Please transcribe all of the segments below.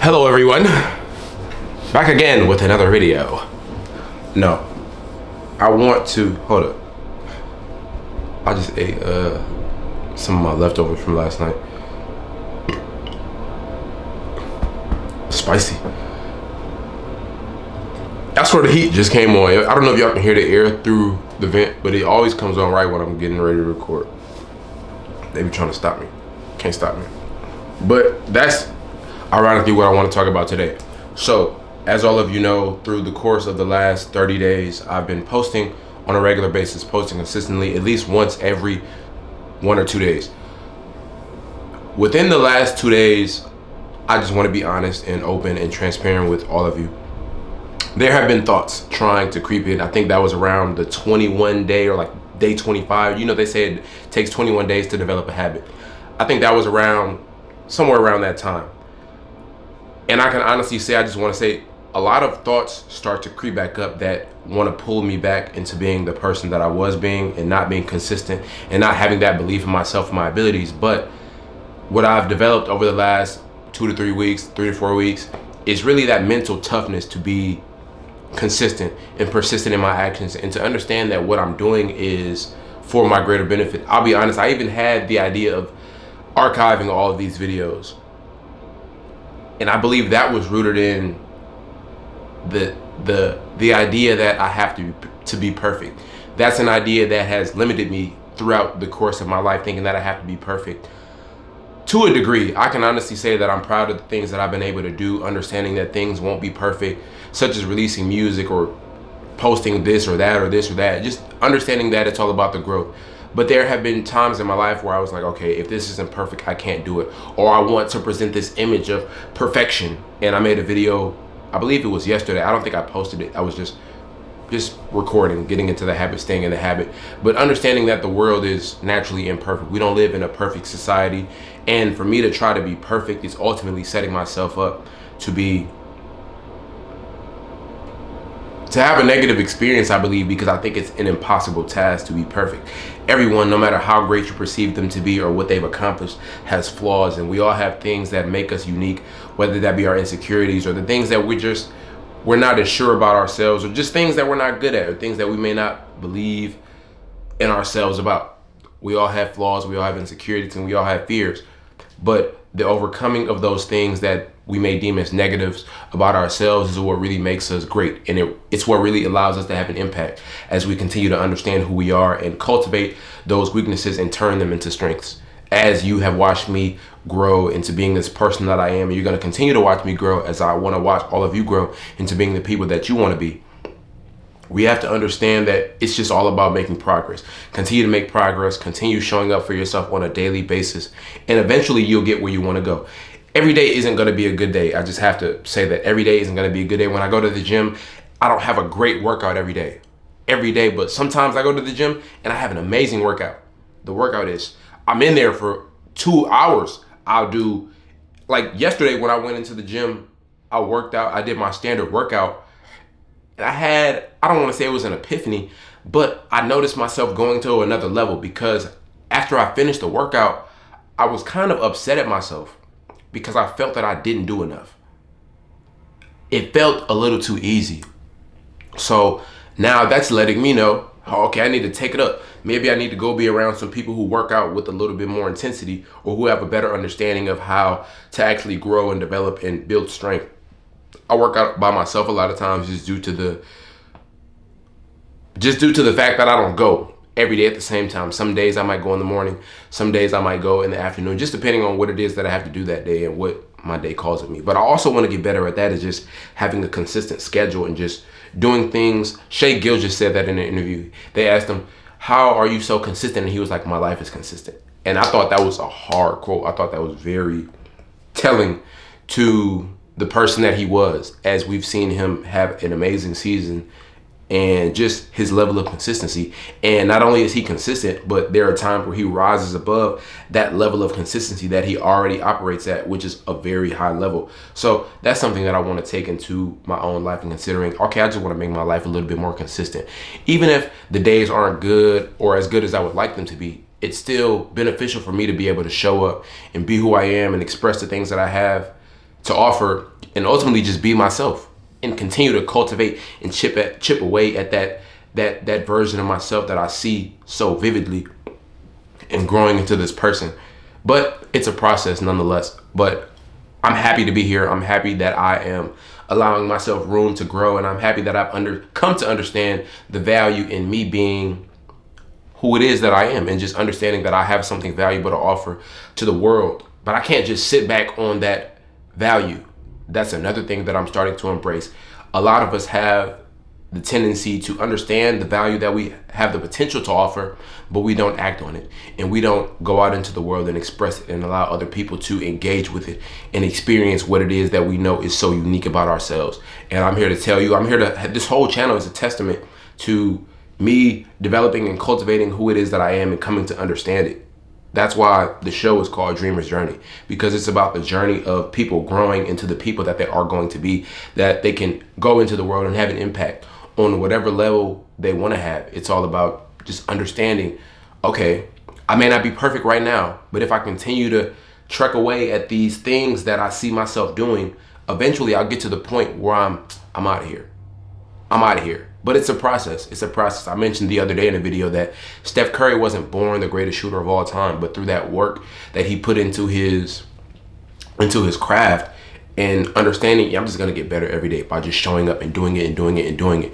Hello everyone, back again with another video. No, I want to, hold up. I just ate some of my leftovers from last night. Spicy. That's where the heat just came on. I don't know if y'all can hear the air through the vent, but it always comes on right when I'm getting ready to record. They be trying to stop me. Can't stop me. But that's ironically what I want to talk about today. So, as all of you know, through the course of the last 30 days, I've been posting on a regular basis, posting consistently at least once every 1 or 2 days. Within the last 2 days, I just want to be honest and open and transparent with all of you. There have been thoughts trying to creep in. I think that was around the 21 day or like day 25. You know, they say it takes 21 days to develop a habit. I think that was somewhere around that time. And I can honestly say, I just want to say, a lot of thoughts start to creep back up that want to pull me back into being the person that I was being and not being consistent and not having that belief in myself and my abilities. But what I've developed over the last 2 to 3 weeks, 3 to 4 weeks, is really that mental toughness to be consistent and persistent in my actions and to understand that what I'm doing is for my greater benefit. I'll be honest, I even had the idea of archiving all of these videos. And I believe that was rooted in the idea that I have to be perfect. That's an idea that has limited me throughout the course of my life, thinking that I have to be perfect. To a degree, I can honestly say that I'm proud of the things that I've been able to do, understanding that things won't be perfect, such as releasing music or posting this or that or this or that. Just understanding that it's all about the growth. But there have been times in my life where I was like, okay, if this isn't perfect, I can't do it. Or I want to present this image of perfection. And I made a video, I believe it was yesterday. I don't think I posted it. I was just recording, getting into the habit, staying in the habit. But understanding that the world is naturally imperfect. We don't live in a perfect society. And for me to try to be perfect is ultimately setting myself up to have a negative experience, I believe, because I think it's an impossible task to be perfect. Everyone, no matter how great you perceive them to be or what they've accomplished, has flaws, and we all have things that make us unique, whether that be our insecurities or the things that we're not as sure about ourselves, or just things that we're not good at, or things that we may not believe in ourselves about. We all have flaws, we all have insecurities, and we all have fears. But the overcoming of those things that we may deem as negatives about ourselves is what really makes us great. And it's what really allows us to have an impact as we continue to understand who we are and cultivate those weaknesses and turn them into strengths. As you have watched me grow into being this person that I am, and you're going to continue to watch me grow as I want to watch all of you grow into being the people that you want to be. We have to understand that it's just all about making progress. Continue to make progress, continue showing up for yourself on a daily basis, and eventually you'll get where you want to go. Every day isn't going to be a good day. I just have to say that every day isn't going to be a good day. When I go to the gym, I don't have a great workout every day, but sometimes I go to the gym and I have an amazing workout. The workout is, I'm in there for 2 hours. I'll do, like yesterday when I went into the gym, I worked out, I did my standard workout. And I don't want to say it was an epiphany, but I noticed myself going to another level because after I finished the workout, I was kind of upset at myself because I felt that I didn't do enough. It felt a little too easy. So now that's letting me know, okay, I need to take it up. Maybe I need to go be around some people who work out with a little bit more intensity or who have a better understanding of how to actually grow and develop and build strength. I work out by myself a lot of times just due to the fact that I don't go every day at the same time. Some days I might go in the morning, some days I might go in the afternoon, just depending on what it is that I have to do that day and what my day calls of me. But I also want to get better at that, is just having a consistent schedule and just doing things. Shay Gill just said that in an interview. They asked him, how are you so consistent? And he was like, my life is consistent. And I thought that was a hard quote. I thought that was very telling to the person that he was, as we've seen him have an amazing season and just his level of consistency. And not only is he consistent, but there are times where he rises above that level of consistency that he already operates at, which is a very high level. So that's something that I want to take into my own life and considering, okay, I just want to make my life a little bit more consistent. Even if the days aren't good or as good as I would like them to be, it's still beneficial for me to be able to show up and be who I am and express the things that I have to offer and ultimately just be myself and continue to cultivate and chip away at that version of myself that I see so vividly and growing into this person. But it's a process nonetheless. But I'm happy to be here. I'm happy that I am allowing myself room to grow, and I'm happy that I've come to understand the value in me being who it is that I am, and just understanding that I have something valuable to offer to the world. But I can't just sit back on that value. That's another thing that I'm starting to embrace. A lot of us have the tendency to understand the value that we have the potential to offer, but we don't act on it. And we don't go out into the world and express it and allow other people to engage with it and experience what it is that we know is so unique about ourselves. And I'm here to tell you, this whole channel is a testament to me developing and cultivating who it is that I am and coming to understand it. That's why the show is called Dreamer's Journey, because it's about the journey of people growing into the people that they are going to be, that they can go into the world and have an impact on whatever level they want to have. It's all about just understanding, okay, I may not be perfect right now, but if I continue to trek away at these things that I see myself doing, eventually I'll get to the point where I'm out of here. I'm out of here. But it's a process. It's a process. I mentioned the other day in a video that Steph Curry wasn't born the greatest shooter of all time, but through that work that he put into his craft and understanding, I'm just gonna get better every day by just showing up and doing it and doing it and doing it.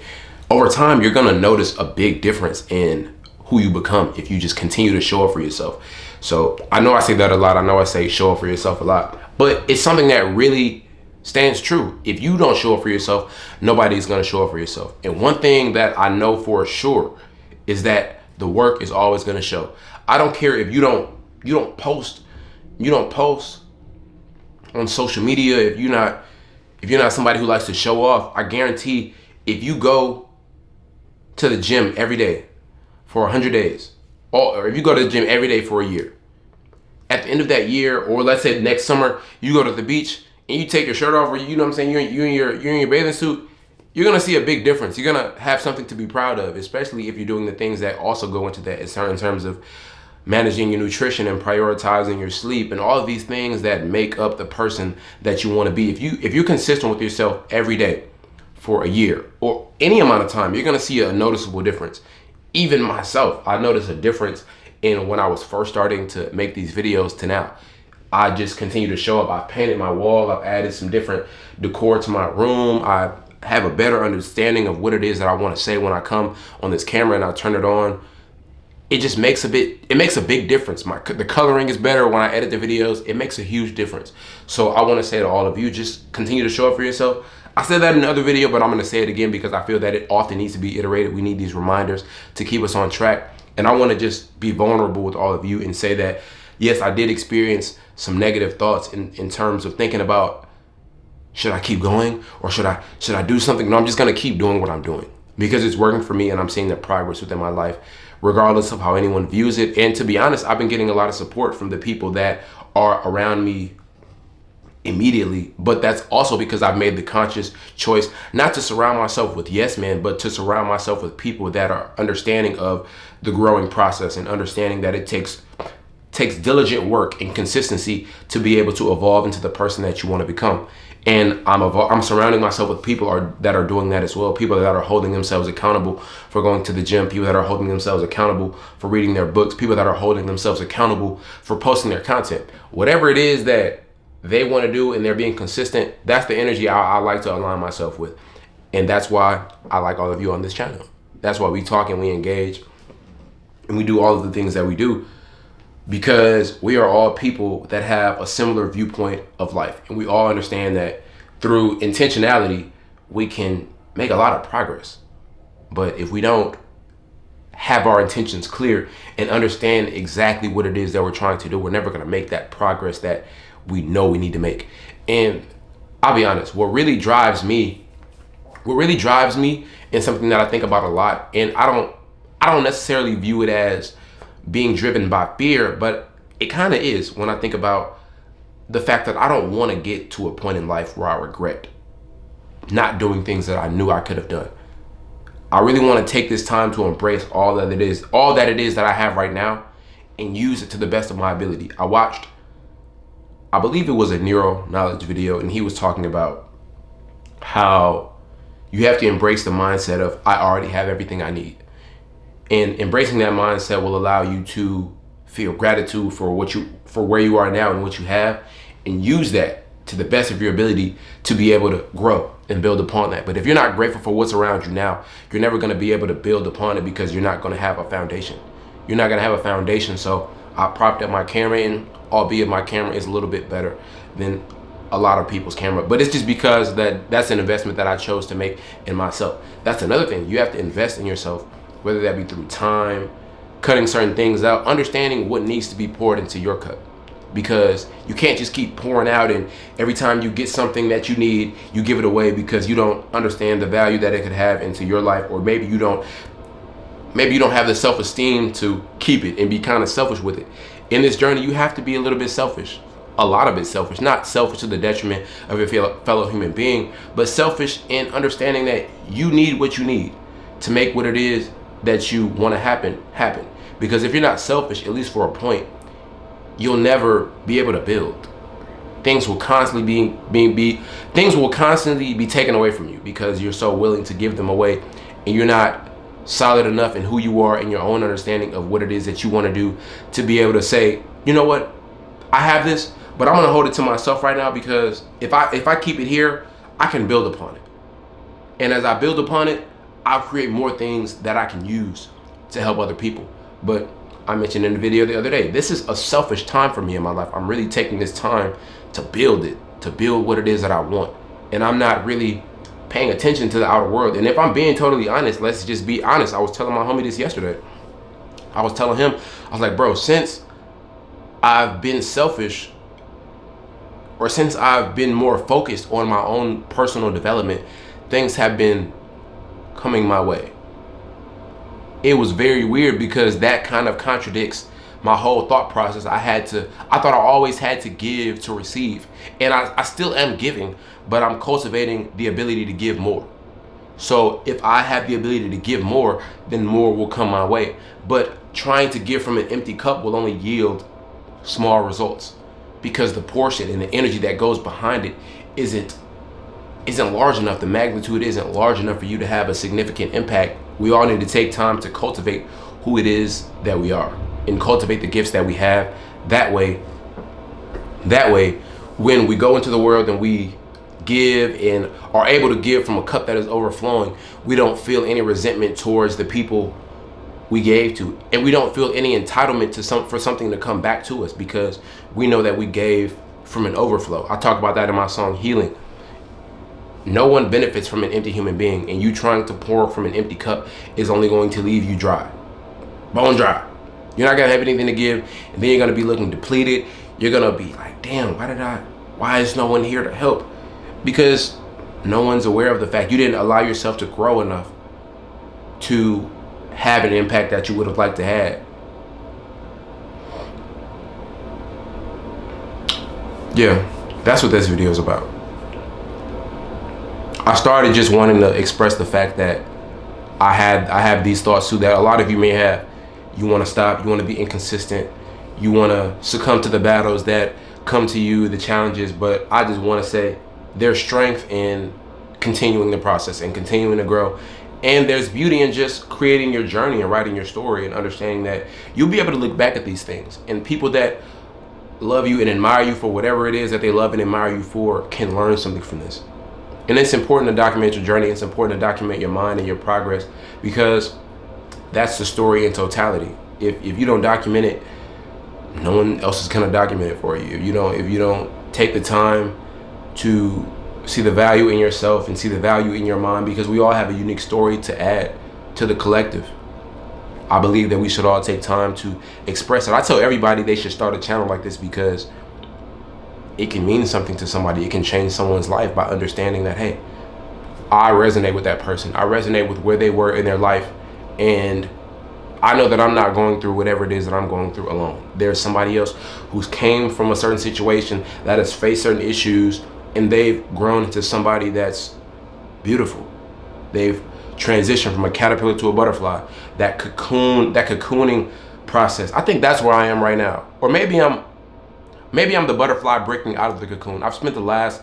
Over time, you're gonna notice a big difference in who you become if you just continue to show up for yourself. So I know I say that a lot. I know I say show up for yourself a lot, but it's something that really stands true. If you don't show up for yourself, nobody's going to show up for yourself. And one thing that I know for sure is that the work is always going to show. I don't care if you don't post on social media, if you're not somebody who likes to show off. I guarantee if you go to the gym every day for 100 days, or if you go to the gym every day for a year, at the end of that year, or let's say next summer, you go to the beach and you take your shirt off, or you know what I'm saying, you're in your bathing suit, you're gonna see a big difference. You're gonna have something to be proud of, especially if you're doing the things that also go into that in terms of managing your nutrition and prioritizing your sleep and all of these things that make up the person that you want to be. If you're consistent with yourself every day for a year or any amount of time, you're gonna see a noticeable difference. Even myself, I noticed a difference in when I was first starting to make these videos to now. I just continue to show up. I've painted my wall. I've added some different decor to my room. I have a better understanding of what it is that I want to say when I come on this camera and I turn it on. It just makes a big difference. The coloring is better when I edit the videos. It makes a huge difference. So I want to say to all of you, just continue to show up for yourself. I said that in another video, but I'm going to say it again because I feel that it often needs to be iterated. We need these reminders to keep us on track. And I want to just be vulnerable with all of you and say that, yes, I did experience some negative thoughts in terms of thinking about, should I keep going or should I do something? No, I'm just going to keep doing what I'm doing because it's working for me and I'm seeing the progress within my life, regardless of how anyone views it. And to be honest, I've been getting a lot of support from the people that are around me immediately, but that's also because I've made the conscious choice not to surround myself with yes men, but to surround myself with people that are understanding of the growing process and understanding that it takes diligent work and consistency to be able to evolve into the person that you want to become. And I'm surrounding myself with people that are doing that as well. People that are holding themselves accountable for going to the gym. People that are holding themselves accountable for reading their books. People that are holding themselves accountable for posting their content. Whatever it is that they want to do and they're being consistent, that's the energy I like to align myself with. And that's why I like all of you on this channel. That's why we talk and we engage and we do all of the things that we do, because we are all people that have a similar viewpoint of life. And we all understand that through intentionality, we can make a lot of progress. But if we don't have our intentions clear and understand exactly what it is that we're trying to do, we're never going to make that progress that we know we need to make. And I'll be honest, what really drives me and something that I think about a lot, and I don't necessarily view it as being driven by fear, but it kind of is when I think about the fact that I don't want to get to a point in life where I regret not doing things that I knew I could have done. I really want to take this time to embrace all that it is that I have right now and use it to the best of my ability. I watched I believe it was a neural knowledge video, and he was talking about how you have to embrace the mindset of I already have everything I need. And embracing that mindset will allow you to feel gratitude for where you are now and what you have, and use that to the best of your ability to be able to grow and build upon that. But if you're not grateful for what's around you now, you're never going to be able to build upon it, because you're not going to have a foundation. You're not going to have a foundation. So I propped up my camera in, albeit my camera is a little bit better than a lot of people's camera, but it's just because that's an investment that I chose to make in myself. That's another thing. You have to invest in yourself, whether that be through time, cutting certain things out, understanding what needs to be poured into your cup. Because you can't just keep pouring out, and every time you get something that you need, you give it away because you don't understand the value that it could have into your life, or maybe you don't have the self-esteem to keep it and be kind of selfish with it. In this journey, you have to be a little bit selfish. A lot of it selfish, not selfish to the detriment of your fellow human being, but selfish in understanding that you need what you need to make what it is that you want to happen. Because if you're not selfish, at least for a point, you'll never be able to build. Things will constantly be taken away from you because you're so willing to give them away, and you're not solid enough in who you are and your own understanding of what it is that you want to do to be able to say, you know what, I have this, but I'm gonna hold it to myself right now, because if I keep it here, I can build upon it. And as I build upon it, I'll create more things that I can use to help other people. But I mentioned in the video the other day, this is a selfish time for me in my life. I'm really taking this time to build what it is that I want. And I'm not really paying attention to the outer world. And if I'm being totally honest, let's just be honest. I was telling my homie this yesterday. I was telling him, I was like, bro, since I've been selfish, or since I've been more focused on my own personal development, things have been coming my way. It was very weird, because that kind of contradicts my whole thought process. I thought I always had to give to receive. And I still am giving, but I'm cultivating the ability to give more. So if I have the ability to give more, then more will come my way. But trying to give from an empty cup will only yield small results, because the portion and the energy that goes behind it isn't large enough. The magnitude isn't large enough for you to have a significant impact. We all need to take time to cultivate who it is that we are, and cultivate the gifts that we have. That way, when we go into the world and we give and are able to give from a cup that is overflowing, we don't feel any resentment towards the people we gave to, and we don't feel any entitlement for something to come back to us, because we know that we gave from an overflow. I talk about that in my song Healing. No one benefits from an empty human being, and you trying to pour from an empty cup is only going to leave you dry, bone dry. You're not gonna have anything to give, and then you're gonna be looking depleted. You're gonna be like, damn, why is no one here to help? Because no one's aware of the fact you didn't allow yourself to grow enough to have an impact that you would have liked to have. Yeah, that's what this video is about. I started just wanting to express the fact that I have these thoughts too, that a lot of you may have. You want to stop, you want to be inconsistent, you want to succumb to the battles that come to you, the challenges, but I just want to say there's strength in continuing the process and continuing to grow. And there's beauty in just creating your journey and writing your story, and understanding that you'll be able to look back at these things, and people that love you and admire you for whatever it is that they love and admire you for can learn something from this. And it's important to document your journey. It's important to document your mind and your progress, because that's the story in totality. If you don't document it, no one else is gonna document it for you. If you don't take the time to see the value in yourself and see the value in your mind, because we all have a unique story to add to the collective. I believe that we should all take time to express it. I tell everybody they should start a channel like this, because it can mean something to somebody. It can change someone's life by understanding that, hey, I resonate with that person. I resonate with where they were in their life, and I know that I'm not going through whatever it is that I'm going through alone. There's somebody else who's came from a certain situation, that has faced certain issues, and they've grown into somebody that's beautiful. They've transitioned from a caterpillar to a butterfly. That cocooning process. I think that's where I am right now. Or maybe I'm maybe I'm the butterfly breaking out of the cocoon. I've spent the last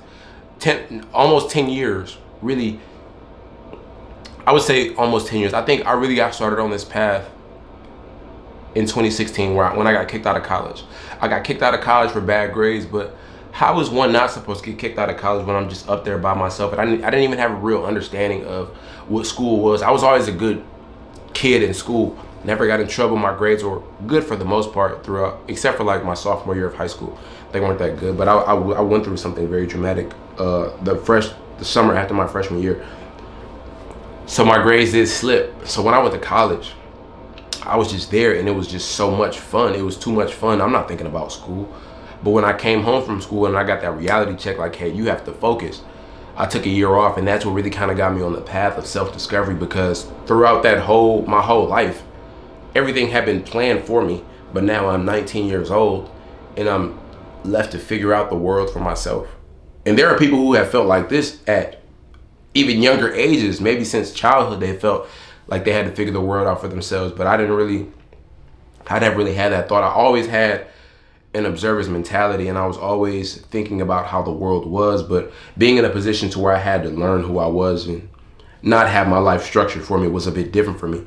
almost 10 years, really, I would say almost 10 years. I think I really got started on this path in 2016 when I got kicked out of college. I got kicked out of college for bad grades, but how is one not supposed to get kicked out of college when I'm just up there by myself? And I didn't even have a real understanding of what school was. I was always a good kid in school. Never got in trouble. My grades were good for the most part throughout, except for like my sophomore year of high school. They weren't that good, but I went through something very traumatic the summer after my freshman year. So my grades did slip. So when I went to college, I was just there, and it was just so much fun. It was too much fun. I'm not thinking about school. But when I came home from school and I got that reality check, like, hey, you have to focus, I took a year off, and that's what really kind of got me on the path of self-discovery, because throughout my whole life, everything had been planned for me. But now I'm 19 years old, and I'm left to figure out the world for myself. And there are people who have felt like this at even younger ages, maybe since childhood. They felt like they had to figure the world out for themselves, but I never really had that thought. I always had an observer's mentality, and I was always thinking about how the world was, but being in a position to where I had to learn who I was and not have my life structured for me was a bit different for me.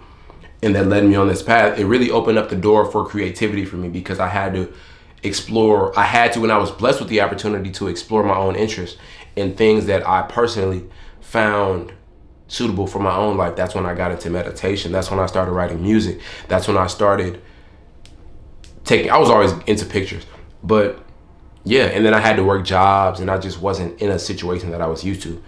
And that led me on this path. It really opened up the door for creativity for me, because I had to explore, and I was blessed with the opportunity to explore my own interests in things that I personally found suitable for my own life. That's when I got into meditation. That's when I started writing music. That's when I started I was always into pictures, but yeah. And then I had to work jobs, and I just wasn't in a situation that I was used to.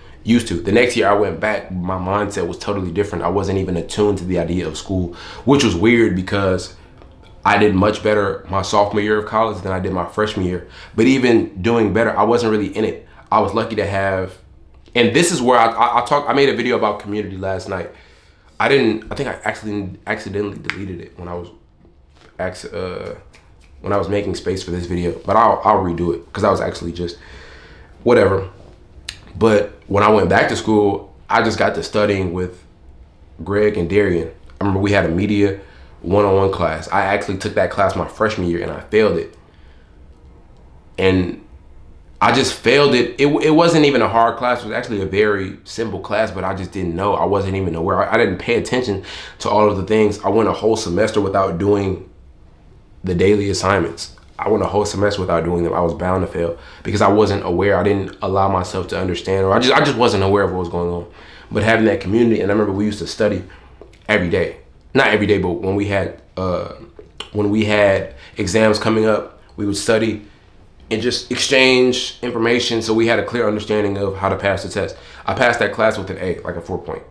The next year I went back, my mindset was totally different. I wasn't even attuned to the idea of school, which was weird, because I did much better my sophomore year of college than I did my freshman year. But even doing better, I wasn't really in it. I was lucky to have, and this is where I made a video about community last night. I think I accidentally deleted it when I was making space for this video, but I'll redo it, because I was actually just whatever. But when I went back to school, I just got to studying with Greg and Darian. I remember we had a media one-on-one class. I actually took that class my freshman year, and I failed it. And I just failed it. It wasn't even a hard class. It was actually a very simple class, but I just didn't know. I wasn't even aware. I didn't pay attention to all of the things. I went a whole semester without doing the daily assignments. I went a whole semester without doing them. I was bound to fail because I wasn't aware. I didn't allow myself to understand, or I just wasn't aware of what was going on. But having that community, and I remember we used to study every day. Not every day, but when we had exams coming up, we would study and just exchange information, so we had a clear understanding of how to pass the test. I passed that class with an A, like a 4-point.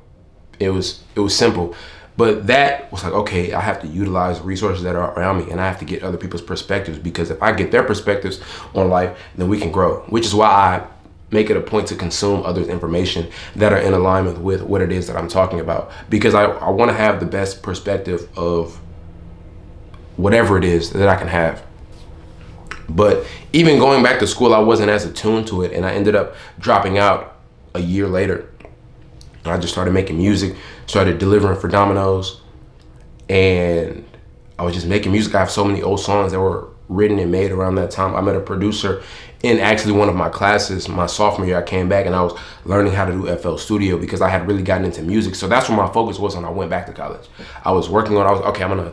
It was simple. But that was like, okay, I have to utilize resources that are around me, and I have to get other people's perspectives, because if I get their perspectives on life, then we can grow, which is why I make it a point to consume others' information that are in alignment with what it is that I'm talking about, because I want to have the best perspective of whatever it is that I can have. But even going back to school, I wasn't as attuned to it, and I ended up dropping out a year later. I just started making music, started delivering for Domino's, and I was just making music. I have so many old songs that were written and made around that time. I met a producer in actually one of my classes my sophomore year. I came back and I was learning how to do FL Studio, because I had really gotten into music. So that's where my focus was when I went back to college. I was okay, I'm gonna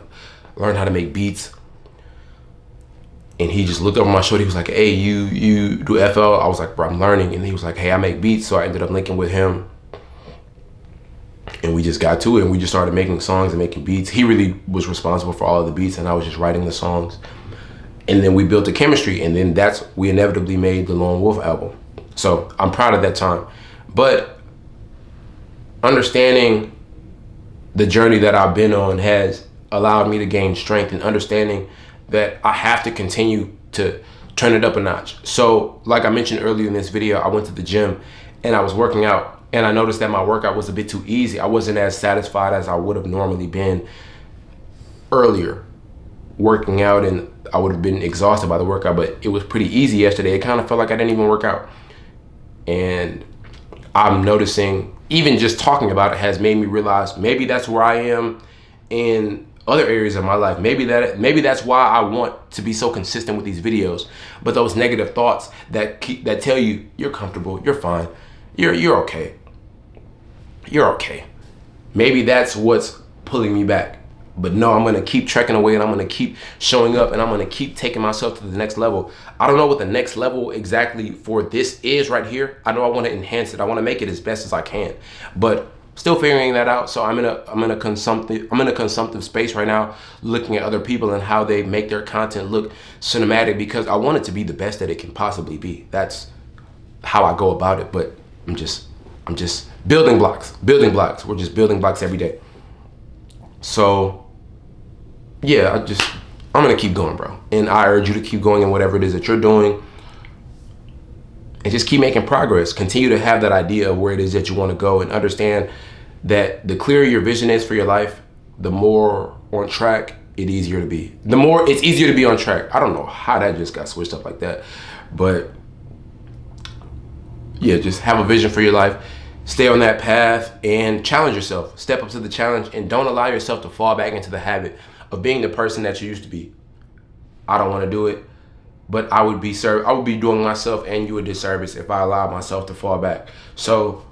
learn how to make beats. And he just looked over my shoulder. He was like, hey, you do FL? I was like, bro, I'm learning. And he was like, hey, I make beats. So I ended up linking with him. And we just got to it, and we just started making songs and making beats. He really was responsible for all of the beats, and I was just writing the songs. And then we built a chemistry, and then we inevitably made the Lone Wolf album. So I'm proud of that time. But understanding the journey that I've been on has allowed me to gain strength, and understanding that I have to continue to turn it up a notch. So like I mentioned earlier in this video, I went to the gym and I was working out, and I noticed that my workout was a bit too easy. I wasn't as satisfied as I would have normally been earlier working out, and I would have been exhausted by the workout, but it was pretty easy yesterday. It kind of felt like I didn't even work out. And I'm noticing, even just talking about it has made me realize maybe that's where I am in other areas of my life. Maybe that's why I want to be so consistent with these videos. But those negative thoughts that tell you you're comfortable, you're fine, you're okay. You're okay. Maybe that's what's pulling me back. But no, I'm gonna keep trekking away, and I'm gonna keep showing up, and I'm gonna keep taking myself to the next level. I don't know what the next level exactly for this is right here. I know I want to enhance it. I want to make it as best as I can, but still figuring that out. So I'm in a consumptive space right now, looking at other people and how they make their content look cinematic, because I want it to be the best that it can possibly be. That's how I go about it. But I'm just building blocks. We're just building blocks every day. So yeah, I'm gonna keep going, bro. And I urge you to keep going in whatever it is that you're doing. And just keep making progress. Continue to have that idea of where it is that you want to go, and understand that the clearer your vision is for your life, the more on track it's easier to be. The more it's easier to be on track. I don't know how that just got switched up like that. But yeah, just have a vision for your life. Stay on that path and challenge yourself. Step up to the challenge, and don't allow yourself to fall back into the habit of being the person that you used to be. I don't want to do it, but I would be doing myself and you a disservice if I allowed myself to fall back. So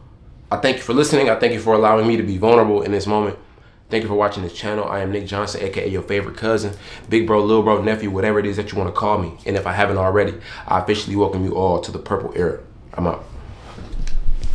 I thank you for listening. I thank you for allowing me to be vulnerable in this moment. Thank you for watching this channel. I am Nick Johnson, aka your favorite cousin, big bro, little bro, nephew, whatever it is that you want to call me. And if I haven't already, I officially welcome you all to the Purple Era. I'm out.